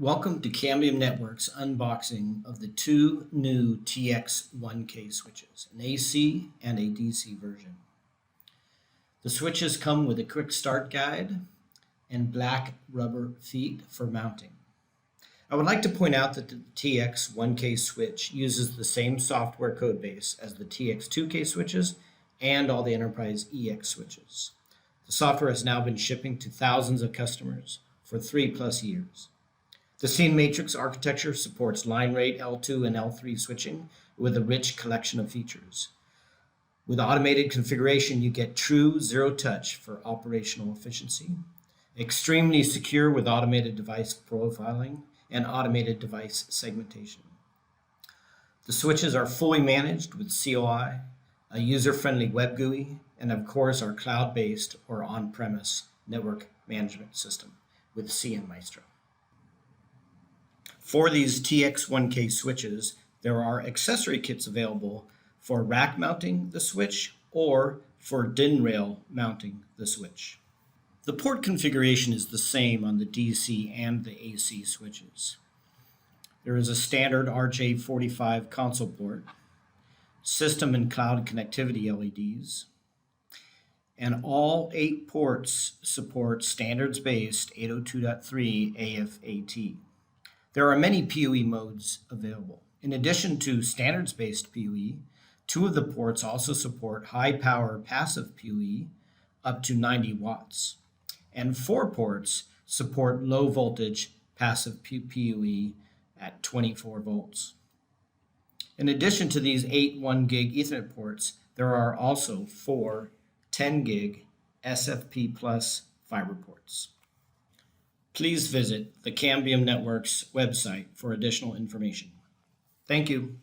Welcome to Cambium Network's unboxing of the two new TX1K switches, an AC and a DC version. The switches come with a quick start guide and black rubber feet for mounting. I would like to point out that the TX1K switch uses the same software code base as the TX2K switches and all the Enterprise EX switches. The software has now been shipping to thousands of customers for 3+ years. The cnMatrix architecture supports line rate L2 and L3 switching with a rich collection of features. With automated configuration, you get true zero touch for operational efficiency, extremely secure with automated device profiling and automated device segmentation. The switches are fully managed with COI, a user-friendly web GUI, and of course our cloud-based or on-premise network management system with cnMaestro. For these TX1K switches, there are accessory kits available for rack mounting the switch or for DIN rail mounting the switch. The port configuration is the same on the DC and the AC switches. There is a standard RJ45 console port, system and cloud connectivity LEDs, and all 8 ports support standards-based 802.3 AFAT. There are many PoE modes available. In addition to standards-based PoE, 2 of the ports also support high-power passive PoE up to 90 watts, and 4 ports support low-voltage passive PoE at 24 volts. In addition to these 8 1-gig Ethernet ports, there are also 4 10-gig SFP Plus fiber ports. Please visit the Cambium Network's website for additional information. Thank you.